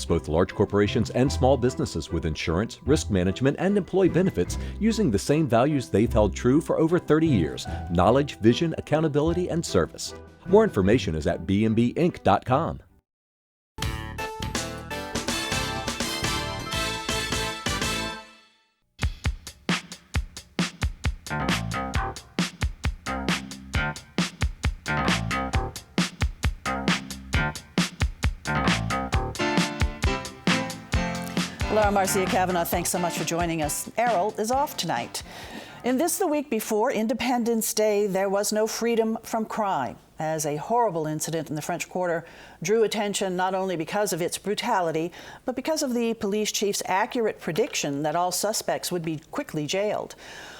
Both large corporations and small businesses with insurance, risk management, and employee benefits using the same values they've held true for over 30 years: knowledge, vision, accountability, and service. More information is at bmbinc.com. Hello, I'm Marcia Cavanaugh. Thanks so much for joining us. Errol is off tonight. In This the Week Before Independence Day, there was no freedom from crime, as a horrible incident in the French Quarter drew attention not only because of its brutality, but because of the police chief's accurate prediction that all suspects would be quickly jailed.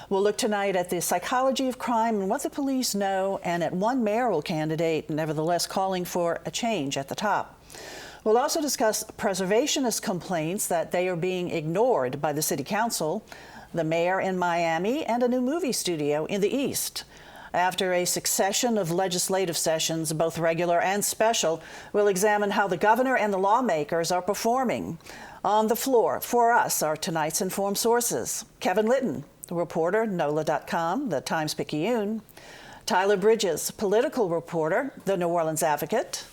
We'll look tonight at the psychology of crime and what the police know, and at one mayoral candidate nevertheless calling for a change at the top. We'll also discuss preservationist complaints that they are being ignored by the city council, the mayor in Miami, and a new movie studio in the East. After a succession of legislative sessions, both regular and special, we'll examine how the governor and the lawmakers are performing. On the floor for us are tonight's informed sources: Kevin Litton, the reporter, NOLA.com, the Times-Picayune; Tyler Bridges, political reporter, the New Orleans Advocate;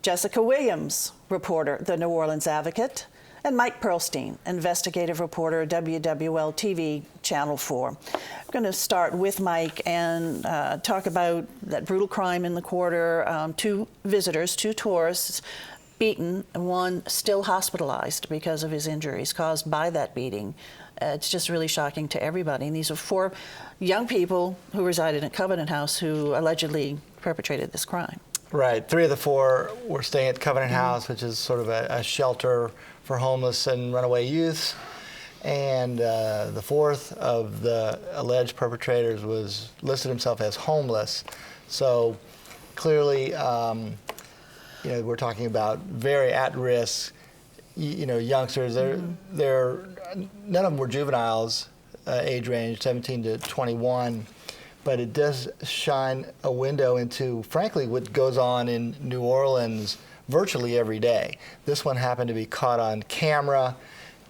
Jessica Williams, reporter, the New Orleans Advocate; and Mike Perlstein, investigative reporter, WWL-TV, Channel 4. We're going to start with Mike and talk about that brutal crime in the quarter. Two visitors, two tourists, beaten, and one still hospitalized because of his injuries caused by that beating. It's just really shocking to everybody. And these are four young people who resided in Covenant House who allegedly perpetrated this crime. Right. Three of the four were staying at Covenant House, which is sort of a shelter for homeless and runaway youths. And the fourth of the alleged perpetrators was listed himself as homeless. So clearly, we're talking about very at-risk, youngsters. They're none of them were juveniles, age range 17 to 21. But it does shine a window into, frankly, what goes on in New Orleans virtually every day. This one happened to be caught on camera,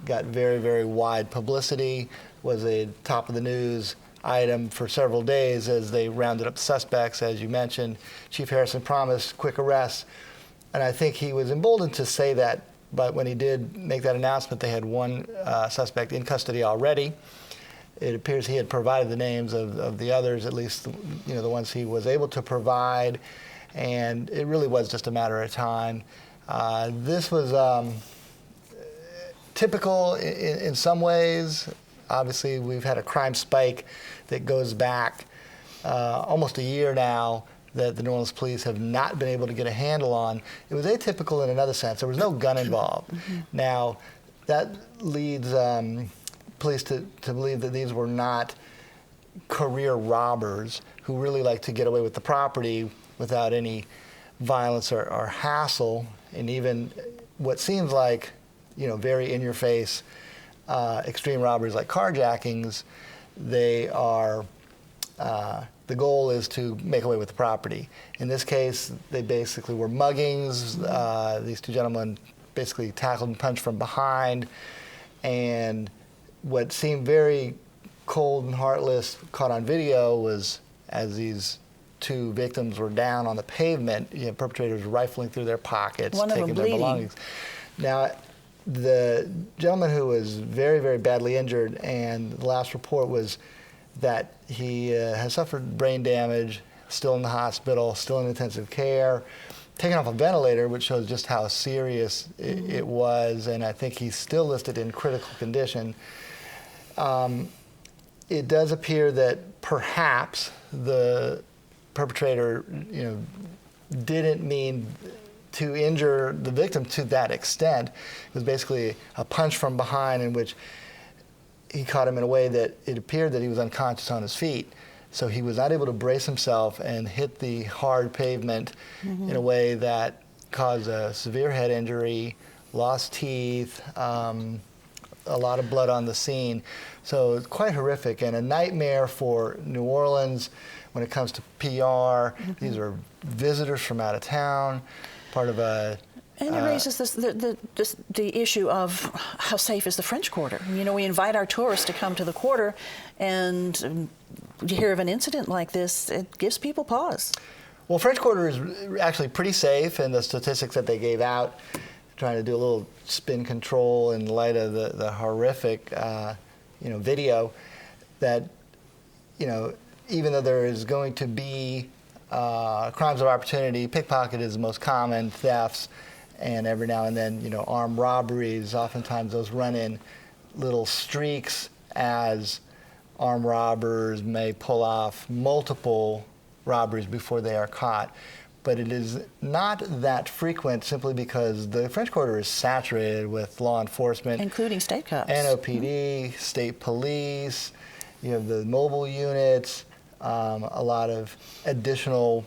got very, very wide publicity, was a top of the news item for several days as they rounded up suspects, as you mentioned. Chief Harrison promised quick arrests, and I think he was emboldened to say that, but when he did make that announcement, they had one suspect in custody already. It appears he had provided the names of the others, at least the ones he was able to provide, and it really was just a matter of time. This was typical in some ways. Obviously, we've had a crime spike that goes back almost a year now that the New Orleans police have not been able to get a handle on. It was atypical in another sense. There was no gun involved. Now, that leads police to believe that these were not career robbers who really like to get away with the property without any violence or hassle, and even what seems like, very in-your-face extreme robberies like carjackings. They are, the goal is to make away with the property. In this case, they basically were muggings. These two gentlemen basically tackled and punched from behind, and what seemed very cold and heartless, caught on video, was as these two victims were down on the pavement, perpetrators rifling through their pockets, taking their belongings. Now, the gentleman who was very, very badly injured, and the last report was that he has suffered brain damage, still in the hospital, still in intensive care, taken off a ventilator, which shows just how serious it was, and I think he's still listed in critical condition. It does appear that perhaps the perpetrator, didn't mean to injure the victim to that extent. It was basically a punch from behind in which he caught him in a way that it appeared that he was unconscious on his feet. So he was not able to brace himself and hit the hard pavement in a way that caused a severe head injury, lost teeth, a lot of blood on the scene. So it's quite horrific and a nightmare for New Orleans when it comes to PR. These are visitors from out of town, part of a And it raises the issue of how safe is the French Quarter. You know, we invite our tourists to come to the Quarter, and you hear of an incident like this, it gives people pause. Well, French Quarter is actually pretty safe, and the statistics that they gave out, trying to do a little spin control in light of the horrific, video, that, even though there is going to be crimes of opportunity, pickpocket is the most common, thefts, and every now and then, armed robberies, oftentimes those run in little streaks as armed robbers may pull off multiple robberies before they are caught. But it is not that frequent simply because the French Quarter is saturated with law enforcement. Including state cops. NOPD, state police, you have the mobile units, a lot of additional,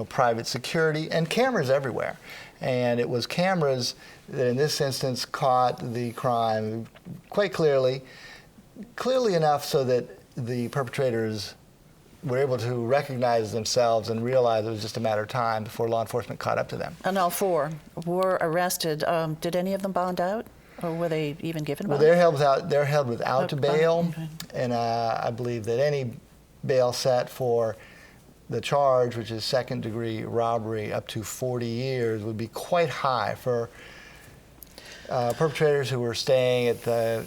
private security, and cameras everywhere. And it was cameras that in this instance caught the crime quite clearly enough so that the perpetrators were able to recognize themselves and realize it was just a matter of time before law enforcement caught up to them. And all 4 were arrested. Did any of them bond out, or were they even given bail? Well, they're held without bail, okay. And I believe that any bail set for the charge, which is second-degree robbery, up to 40 years, would be quite high for perpetrators who were staying at the,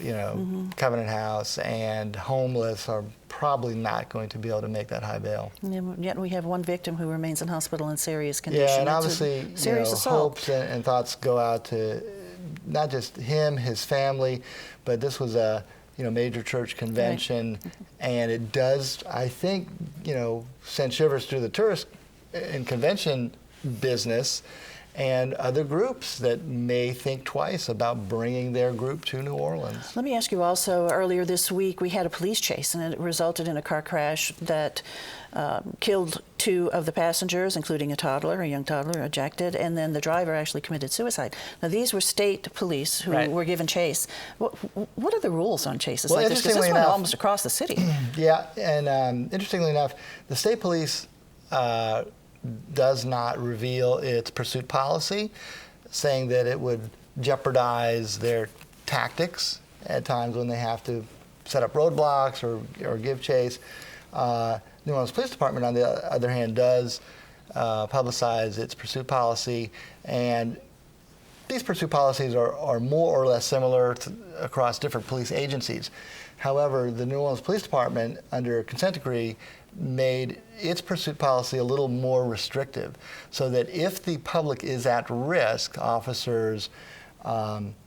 Covenant House and homeless are probably not going to be able to make that high bail. Yet we have one victim who remains in hospital in serious condition. Yeah, and That's obviously, serious assault. hopes and thoughts go out to not just him, his family, but this was a major church convention, right. And it does, I think, send shivers through the tourist and convention business and other groups that may think twice about bringing their group to New Orleans. Let me ask you also, earlier this week we had a police chase, and it resulted in a car crash that killed 2 of the passengers, including a young toddler, Jack did, and then the driver actually committed suicide. Now, these were state police who right. were given chase. What are the rules on chases well, like this? Because this went almost across the city. Yeah, and interestingly enough, the state police does not reveal its pursuit policy, saying that it would jeopardize their tactics at times when they have to set up roadblocks or give chase. New Orleans Police Department, on the other hand, does publicize its pursuit policy, and these pursuit policies are more or less similar across different police agencies. However, the New Orleans Police Department, under consent decree, made its pursuit policy a little more restrictive, so that if the public is at risk, officers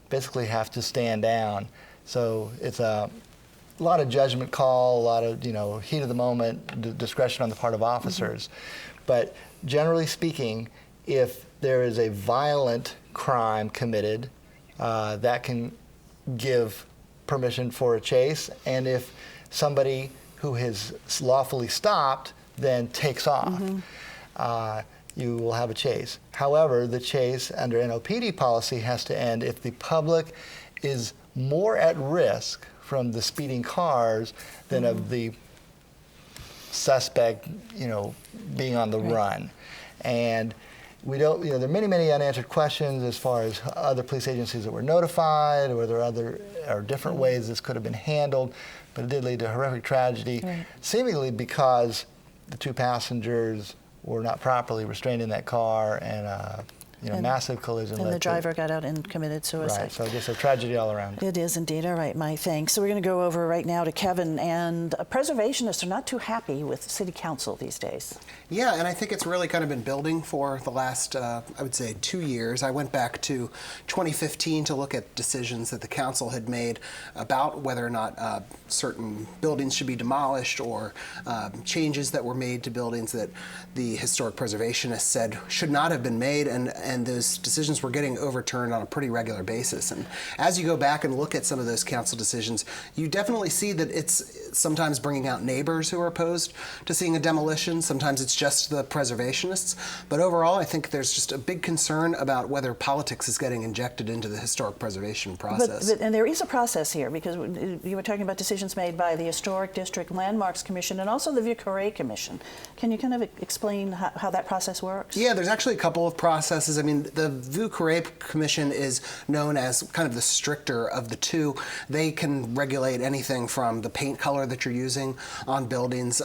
basically have to stand down. So it's a lot of judgment call, a lot of heat of the moment, discretion on the part of officers. Mm-hmm. But generally speaking, if there is a violent crime committed, that can give permission for a chase, and if somebody who has lawfully stopped then takes off, mm-hmm. You will have a chase. However, the chase under NOPD policy has to end if the public is more at risk from the speeding cars than mm-hmm. of the suspect, being on the right. run. And we don't, there are many unanswered questions as far as other police agencies that were notified, or there are other or different ways this could have been handled, but it did lead to a horrific tragedy, right. seemingly because the 2 passengers were not properly restrained in that car, and massive collision. And the driver got out and committed suicide. Right, so just a tragedy all around. It is indeed. All right, Mike, thanks. So we're going to go over right now to Kevin, and preservationists are not too happy with City Council these days. Yeah, and I think it's really kind of been building for the last, I would say, 2 years. I went back to 2015 to look at decisions that the council had made about whether or not certain buildings should be demolished, or changes that were made to buildings that the historic preservationists said should not have been made, and those decisions were getting overturned on a pretty regular basis. And as you go back and look at some of those council decisions, you definitely see that it's sometimes bringing out neighbors who are opposed to seeing a demolition. Sometimes it's just the preservationists. But overall, I think there's just a big concern about whether politics is getting injected into the historic preservation process. And there is a process here, because you were talking about decisions made by the Historic District Landmarks Commission and also the Vieux Carré Commission. Can you kind of explain how that process works? Yeah, there's actually a couple of processes differences. I mean, the Vieux Carré Commission is known as kind of the stricter of the two. They can regulate anything from the paint color that you're using on buildings.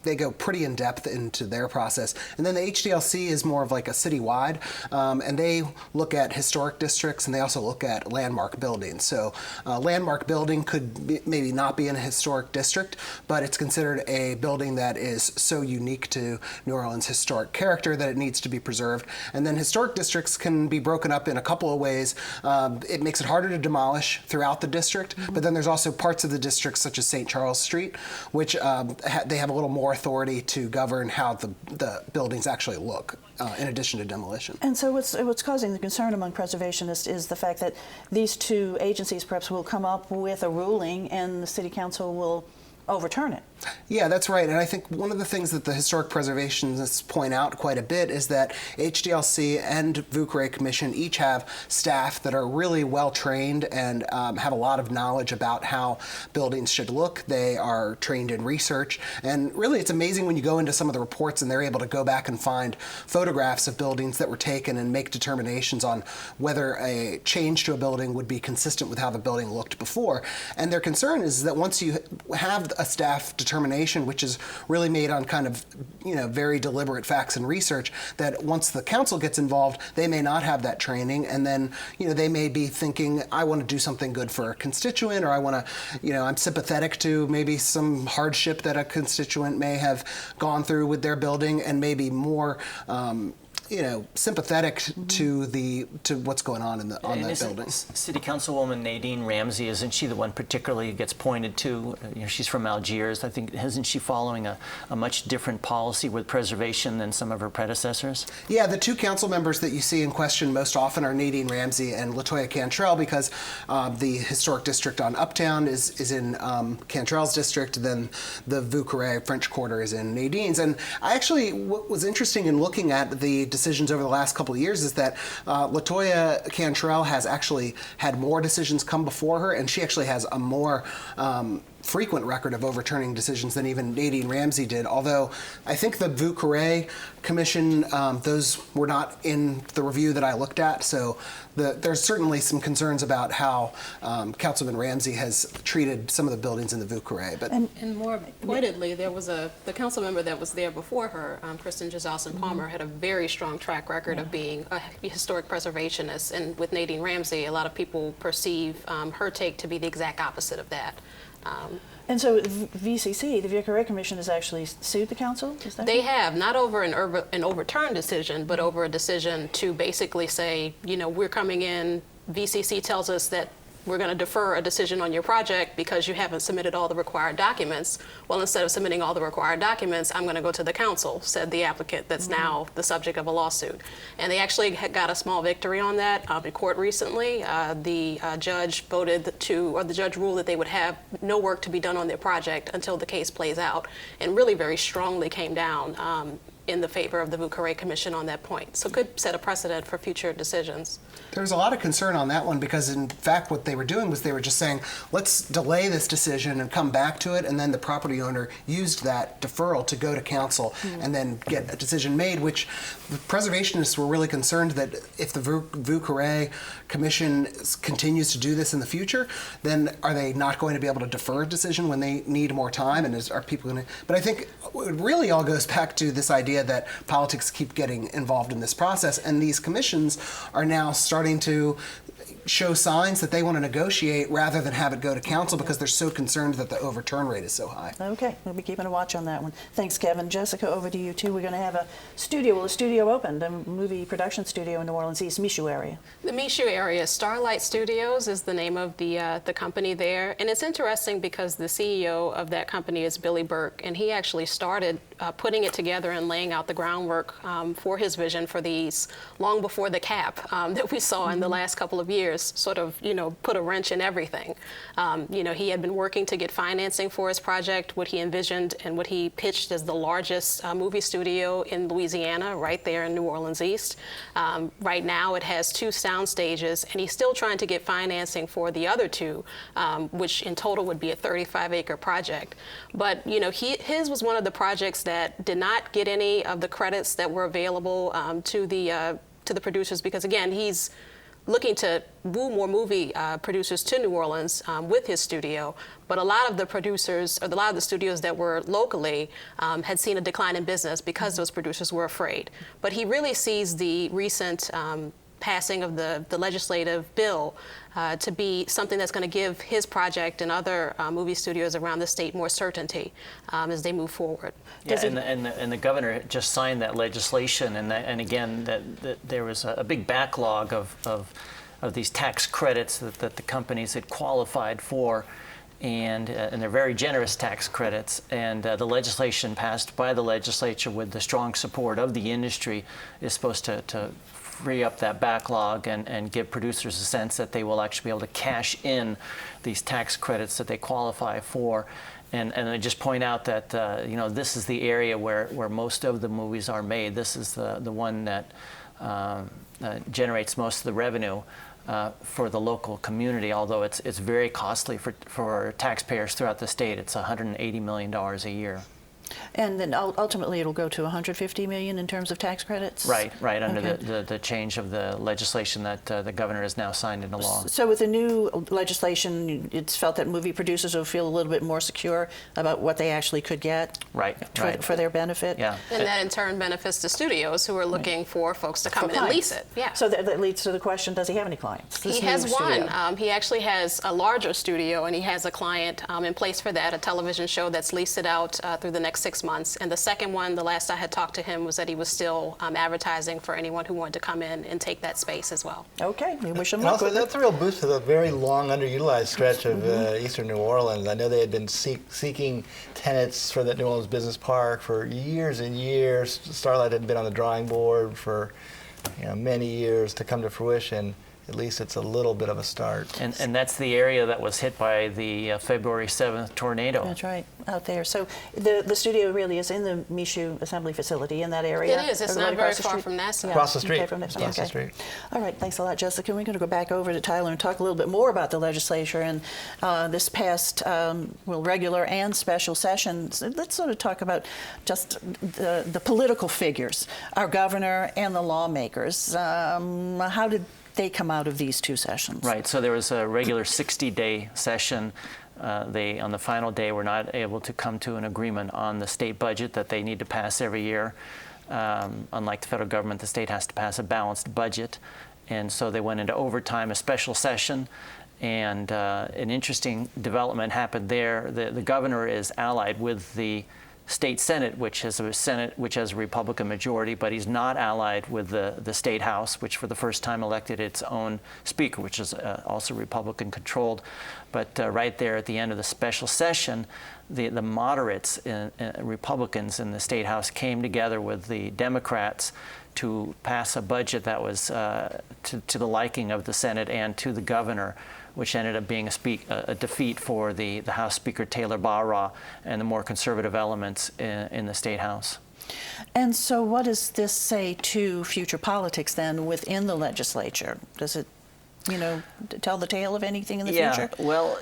They go pretty in depth into their process. And then the HDLC is more of like a citywide, and they look at historic districts and they also look at landmark buildings. So landmark building could maybe not be in a historic district, but it's considered a building that is so unique to New Orleans' historic character that it needs to be preserved. And then historic districts can be broken up in a couple of ways. It makes it harder to demolish throughout the district, but then there's also parts of the district such as St. Charles Street, which they have a little more authority to govern how the buildings actually look, in addition to demolition. And so what's causing the concern among preservationists is the fact that these two agencies perhaps will come up with a ruling and the City Council will overturn it. Yeah, that's right. And I think one of the things that the historic preservationists point out quite a bit is that HDLC and Vieux Carré Commission each have staff that are really well trained and have a lot of knowledge about how buildings should look. They are trained in research. And really, it's amazing when you go into some of the reports and they're able to go back and find photographs of buildings that were taken and make determinations on whether a change to a building would be consistent with how the building looked before. And their concern is that once you have a staff determination, which is really made on kind of, very deliberate facts and research, that once the council gets involved, they may not have that training, and then, they may be thinking, I want to do something good for a constituent, or I want to, I'm sympathetic to maybe some hardship that a constituent may have gone through with their building, and maybe more sympathetic to what's going on in on that building. City Councilwoman Nadine Ramsey, isn't she the one particularly gets pointed to? She's from Algiers. I think, isn't she following a much different policy with preservation than some of her predecessors? Yeah, the two council members that you see in question most often are Nadine Ramsey and Latoya Cantrell, because the historic district on Uptown is in Cantrell's district, then the Vieux Carré French Quarter is in Nadine's. And what was interesting in looking at the decisions over the last couple of years is that Latoya Cantrell has actually had more decisions come before her, and she actually has a more frequent record of overturning decisions than even Nadine Ramsey did. Although I think the Vieux Carré Commission, those were not in the review that I looked at. So there's certainly some concerns about how Councilman Ramsey has treated some of the buildings in the Vieux Carré. But and more pointedly, there was the council member that was there before her, Kristen Gisselson Palmer, had a very strong track record of being a historic preservationist. And with Nadine Ramsey, a lot of people perceive her take to be the exact opposite of that. And so VCC, the Vieux Carré Commission, has actually sued the council? Is that they have, not over an overturned decision, but over a decision to basically say, we're coming in, VCC tells us that we're going to defer a decision on your project because you haven't submitted all the required documents. Well, instead of submitting all the required documents, I'm going to go to the council, said the applicant that's now the subject of a lawsuit. And they actually got a small victory on that in court recently. The judge the judge ruled that they would have no work to be done on their project until the case plays out, and really very strongly came down in the favor of the Vieux Carré Commission on that point. So could set a precedent for future decisions. There's a lot of concern on that one because, in fact, what they were doing was they were just saying, let's delay this decision and come back to it, and then the property owner used that deferral to go to council and then get a decision made, which the preservationists were really concerned that if the Vieux Carré Commission continues to do this in the future, then are they not going to be able to defer a decision when they need more time, and are people going to... But I think it really all goes back to this idea that politics keep getting involved in this process, and these commissions are now starting to show signs that they want to negotiate rather than have it go to council because they're so concerned that the overturn rate is so high. Okay, we'll be keeping a watch on that one. Thanks, Kevin. Jessica, over to you too. We're going to have a studio opened, a movie production studio in New Orleans East, Michoud area. The Michoud area, Starlight Studios is the name of the company there, and it's interesting because the CEO of that company is Billy Burke, and he actually started putting it together and laying out the groundwork for his vision for these long before the cap that we saw in the last couple of years sort of, put a wrench in everything. He had been working to get financing for his project, what he envisioned and what he pitched as the largest movie studio in Louisiana, right there in New Orleans East. Right now it has 2 sound stages, and he's still trying to get financing for the other 2, which in total would be a 35-acre project. But, his was one of the projects that did not get any of the credits that were available to the to the producers, because again, he's looking to woo more movie producers to New Orleans with his studio. But a lot of the producers, or a lot of the studios that were locally, had seen a decline in business because those producers were afraid. But he really sees the recent passing of the legislative bill to be something that's going to give his project and other movie studios around the state more certainty as they move forward. Yeah, and the governor just signed that legislation, and again, that there was a big backlog of these tax credits that the companies had qualified for, and they're very generous tax credits. And the legislation passed by the legislature with the strong support of the industry is supposed to free up that backlog and give producers a sense that they will actually be able to cash in these tax credits that they qualify for. And I just point out that you know, this is the area where most of the movies are made. This is the one that generates most of the revenue for the local community, although it's very costly for taxpayers throughout the state. It's $180 million a year. And then ultimately it'll go to $150 million in terms of tax credits? Right, under the change of the legislation that the governor has now signed into law. So with the new legislation, it's felt that movie producers will feel a little bit more secure about what they actually could get for their benefit? Yeah. And that in turn benefits the studios who are looking for folks to come in and lease it. Yeah. So that leads to the question, does he have any clients? He has one. He actually has a larger studio, and he has a client in place for that, a television show that's leased it out through the next 6 months. And the second one, the last I had talked to him, was that he was still advertising for anyone who wanted to come in and take that space as well. Okay, we wish him luck. Also, that's a real boost to the very long, underutilized stretch of eastern New Orleans. I know they had been seeking tenants for that New Orleans Business Park for years and years. Starlight had been on the drawing board for many years to come to fruition. At least it's a little bit of a start. And that's the area that was hit by the February 7th tornado. That's right, out there. So the studio really is in the Michoud Assembly Facility in that area? It is. It's not very far from NASA. Across the street. Okay, from NASA. Across the street. All right, thanks a lot, Jessica. We're going to go back over to Tyler and talk a little bit more about the legislature and this past regular and special sessions. Let's sort of talk about just the political figures, our governor and the lawmakers. How did they come out of these two sessions? Right, so there was a regular 60-day session. They, on the final day, were not able to come to an agreement on the state budget that they need to pass every year. Unlike the federal government, the state has to pass a balanced budget. And so they went into overtime, a special session, and an interesting development happened there. The governor is allied with the state Senate, which has a Republican majority, but he's not allied with the state House, which for the first time elected its own speaker, which is also Republican controlled. But right there at the end of the special session, the moderates, Republicans in the state House, came together with the Democrats to pass a budget that was to the liking of the Senate and to the governor, which ended up being a defeat for the House Speaker Taylor Barra and the more conservative elements in the State House. And so what does this say to future politics then within the legislature? Does it, tell the tale of anything in the future? Yeah, well,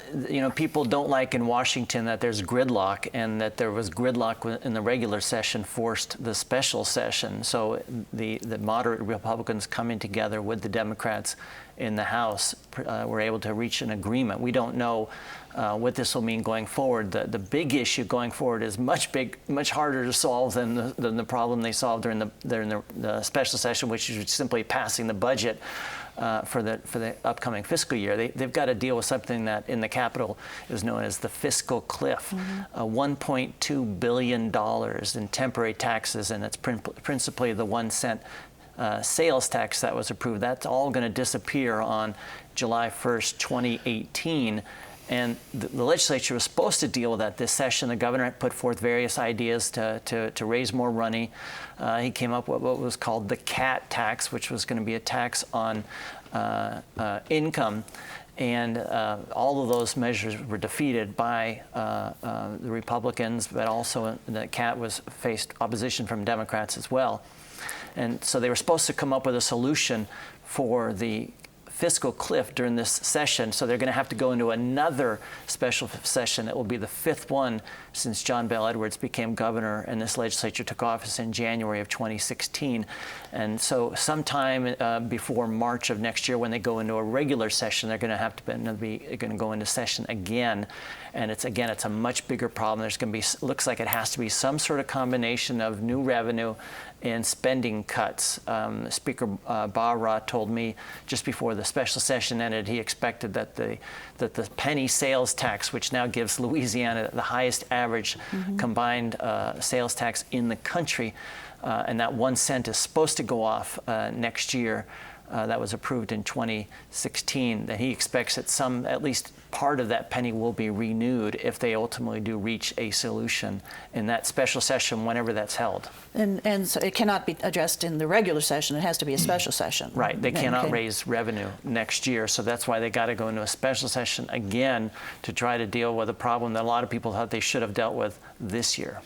people don't like in Washington that there's gridlock, and that there was gridlock in the regular session forced the special session. So the moderate Republicans coming together with the Democrats in the House were able to reach an agreement. We don't know what this will mean going forward. The big issue going forward is much harder to solve than the problem they solved during the special session, which is simply passing the budget for the upcoming fiscal year. They've got to deal with something that in the Capitol is known as the fiscal cliff, $1.2 billion in temporary taxes, and it's principally the 1 cent sales tax that was approved. That's all going to disappear on July 1st, 2018. And the legislature was supposed to deal with that this session. The governor put forth various ideas to raise more money. He came up with what was called the CAT tax, which was going to be a tax on income. And all of those measures were defeated by the Republicans, but also the CAT faced opposition from Democrats as well. And so they were supposed to come up with a solution for the fiscal cliff during this session, so they're going to have to go into another special session. It will be the 5th one since John Bel Edwards became governor and this legislature took office in January of 2016. And so sometime before March of next year, when they go into a regular session, they're going to have to go into session again. And it's a much bigger problem. There's going to be, looks like it has to be some sort of combination of new revenue and spending cuts. Speaker Barra told me just before the special session ended, he expected that the penny sales tax, which now gives Louisiana the highest average combined sales tax in the country, and that 1 cent is supposed to go off next year. That was approved in 2016, that he expects that at least part of that penny will be renewed if they ultimately do reach a solution in that special session, whenever that's held. And so it cannot be addressed in the regular session. It has to be a special session. Right. They cannot raise revenue next year, so that's why they got to go into a special session again to try to deal with a problem that a lot of people thought they should have dealt with this year.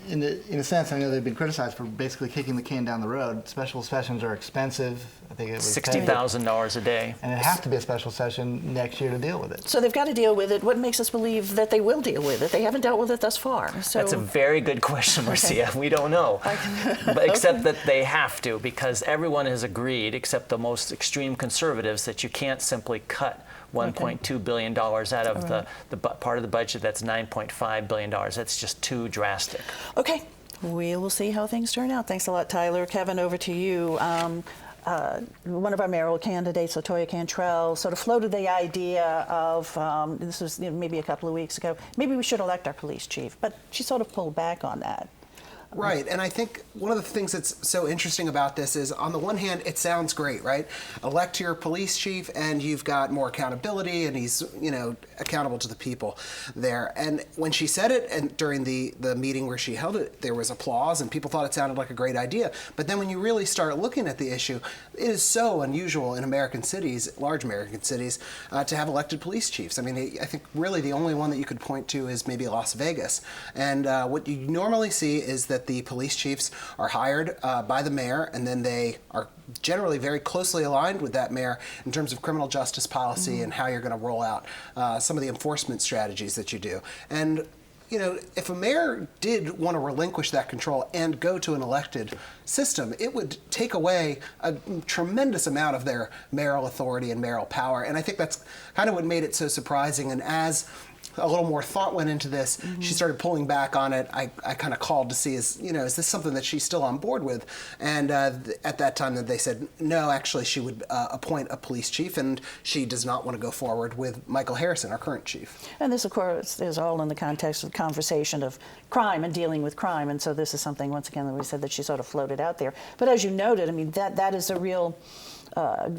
In a sense, I know they've been criticized for basically kicking the can down the road. Special sessions are expensive. I think it was $60,000 a day. And it has to be a special session next year to deal with it. So they've got to deal with it. What makes us believe that they will deal with it? They haven't dealt with it thus far. So that's a very good question, Marcia. We don't know. But except that they have to, because everyone has agreed, except the most extreme conservatives, that you can't simply cut $1.2 billion out of the part of the budget that's $9.5 billion. That's just too drastic. Okay. We will see how things turn out. Thanks a lot, Tyler. Kevin, over to you. One of our mayoral candidates, LaToya Cantrell, sort of floated the idea of, this was maybe a couple of weeks ago, maybe we should elect our police chief, but she sort of pulled back on that. Right, and I think one of the things that's so interesting about this is, on the one hand, it sounds great, right? Elect your police chief, and you've got more accountability, and he's, accountable to the people there. And when she said it, and during the meeting where she held it, there was applause, and people thought it sounded like a great idea. But then when you really start looking at the issue, it is so unusual in American cities, large American cities, to have elected police chiefs. I mean, I think really the only one that you could point to is maybe Las Vegas. And what you normally see is that the police chiefs are hired by the mayor, and then they are generally very closely aligned with that mayor in terms of criminal justice policy and how you're going to roll out some of the enforcement strategies that you do. And if a mayor did want to relinquish that control and go to an elected system, it would take away a tremendous amount of their mayoral authority and mayoral power. And I think that's kind of what made it so surprising. And as a little more thought went into this, she started pulling back on it. I kind of called to see, is this something that she's still on board with? And at that time, they said, no, actually, she would appoint a police chief, and she does not want to go forward with Michael Harrison, our current chief. And this, of course, is all in the context of the conversation of crime and dealing with crime. And so this is something, once again, that we said that she sort of floated out there. But as you noted, I mean, that is a real...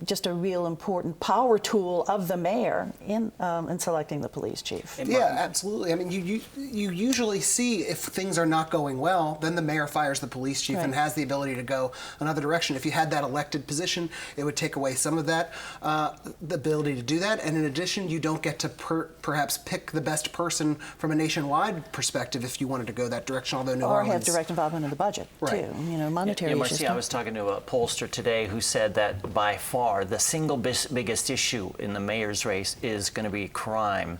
just a real important power tool of the mayor in selecting the police chief. Yeah, absolutely. I mean, you usually see, if things are not going well, then the mayor fires the police chief and has the ability to go another direction. If you had that elected position, it would take away some of that, the ability to do that. And in addition, you don't get to perhaps pick the best person from a nationwide perspective if you wanted to go that direction, although New Orleans... Or have direct involvement in the budget, too. Monetary issues. Marcia, I was talking to a pollster today who said that by far the single biggest issue in the mayor's race is going to be crime.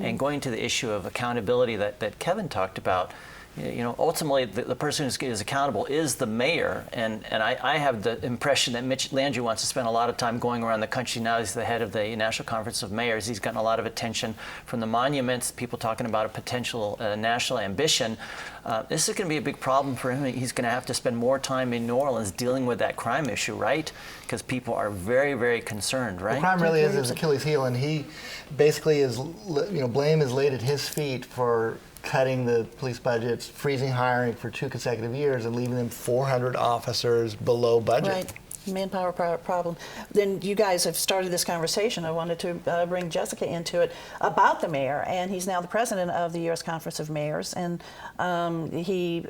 And going to the issue of accountability that Kevin talked about, ultimately the person who is accountable is the mayor, and I have the impression that Mitch Landrieu wants to spend a lot of time going around the country. Now he's the head of the National Conference of Mayors. He's gotten a lot of attention from the monuments, people talking about a potential national ambition. This is going to be a big problem for him. He's going to have to spend more time in New Orleans dealing with that crime issue, right? Because people are very, very concerned, right? Well, crime really is his Achilles heel, and he basically is, blame is laid at his feet for cutting the police budgets, freezing hiring for 2 consecutive years, and leaving them 400 officers below budget. Right. Manpower problem. Then you guys have started this conversation. I wanted to bring Jessica into it about the mayor, and he's now the president of the U.S. Conference of Mayors, and he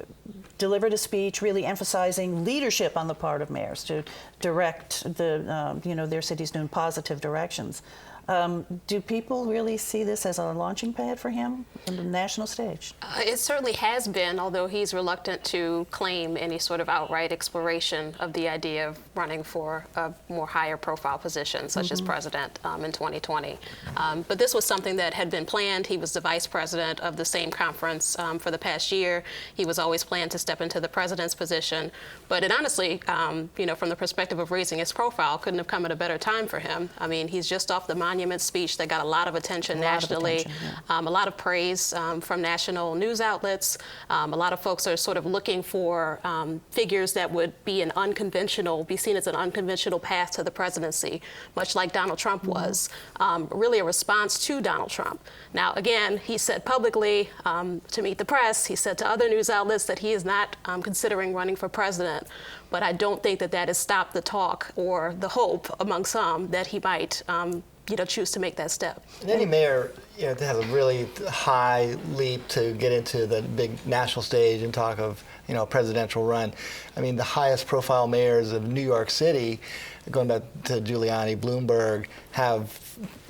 delivered a speech really emphasizing leadership on the part of mayors to direct their cities in positive directions. Do people really see this as a launching pad for him on the national stage? It certainly has been, although he's reluctant to claim any sort of outright exploration of the idea of running for a more higher profile position, such as president in 2020. But this was something that had been planned. He was the vice president of the same conference for the past year. He was always planned to step into the president's position. But it honestly, from the perspective of raising his profile, couldn't have come at a better time for him. I mean, he's just off the monument speech that got a lot of attention nationally, a lot of praise from national news outlets. A lot of folks are sort of looking for figures that would be seen as an unconventional path to the presidency, much like Donald Trump was, really a response to Donald Trump. Now, again, he said publicly to meet the press, he said to other news outlets that he is not considering running for president. But I don't think that has stopped the talk or the hope among some that he might choose to make that step. And any mayor has a really high leap to get into the big national stage and talk of a presidential run. I mean, the highest profile mayors of New York City, going back to Giuliani, Bloomberg, have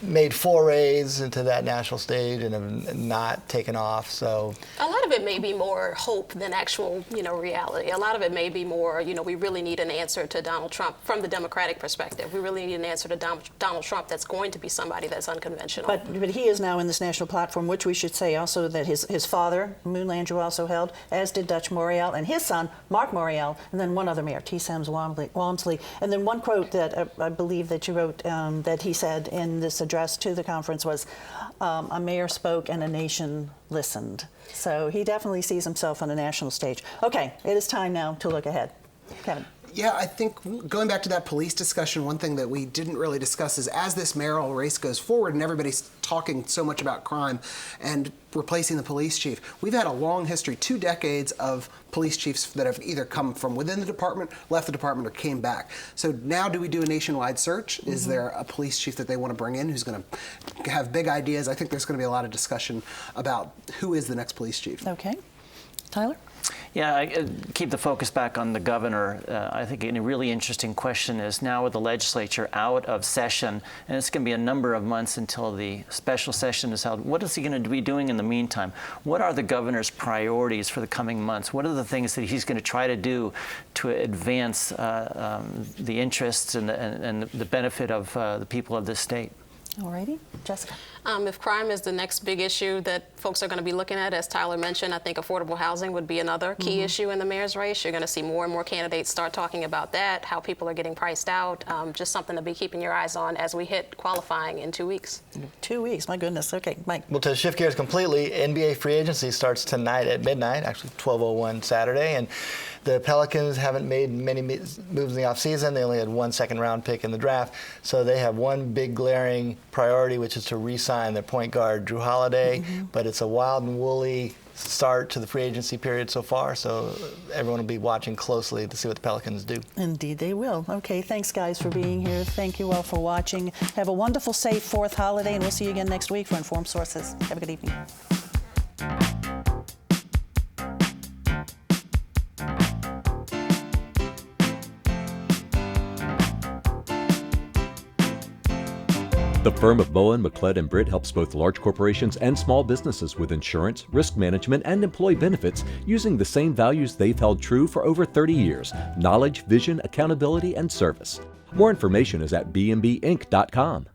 made forays into that national stage and have not taken off. So a lot of it may be more hope than actual, reality. A lot of it may be more, we really need an answer to Donald Trump from the Democratic perspective. We really need an answer to Donald Trump that's going to be somebody that's unconventional. But he is now in this national platform, which we should say also that his father, Moon Landrieu, also held, as did Dutch Morial, and his son, Mark Morial, and then one other mayor, T. Sams Walmsley. And then one quote that I believe that you wrote that he said in this address to the conference was, a mayor spoke and a nation listened. So he definitely sees himself on a national stage. Okay, it is time now to look ahead. Kevin. Yeah, I think going back to that police discussion, one thing that we didn't really discuss is as this mayoral race goes forward and everybody's talking so much about crime and replacing the police chief, we've had a long history, 2 decades of police chiefs that have either come from within the department, left the department, or came back. So now do we do a nationwide search? Is there a police chief that they want to bring in who's going to have big ideas? I think there's going to be a lot of discussion about who is the next police chief. Okay. Tyler? Yeah, I keep the focus back on the governor. I think a really interesting question is now with the legislature out of session, and it's going to be a number of months until the special session is held, what is he going to be doing in the meantime? What are the governor's priorities for the coming months? What are the things that he's going to try to do to advance the interests and the benefit of the people of this state? All righty. Jessica. If crime is the next big issue that folks are going to be looking at, as Tyler mentioned, I think affordable housing would be another key issue in the mayor's race. You're going to see more and more candidates start talking about that, how people are getting priced out, just something to be keeping your eyes on as we hit qualifying in 2 weeks. 2 weeks, my goodness. Okay, Mike. Well, to shift gears completely, NBA free agency starts tonight at midnight, actually 12:01 Saturday, and the Pelicans haven't made many moves in the offseason. They only had 1 second-round pick in the draft, so they have one big glaring priority, which is to re-sign their point guard, Drew Holiday, but it's a wild and woolly start to the free agency period so far, so everyone will be watching closely to see what the Pelicans do. Indeed they will. Okay, thanks guys for being here. Thank you all for watching. Have a wonderful, safe 4th holiday, and we'll see you again next week for Informed Sources. Have a good evening. The firm of Bowen, McLeod & Britt helps both large corporations and small businesses with insurance, risk management, and employee benefits using the same values they've held true for over 30 years: knowledge, vision, accountability, and service. More information is at bmbinc.com.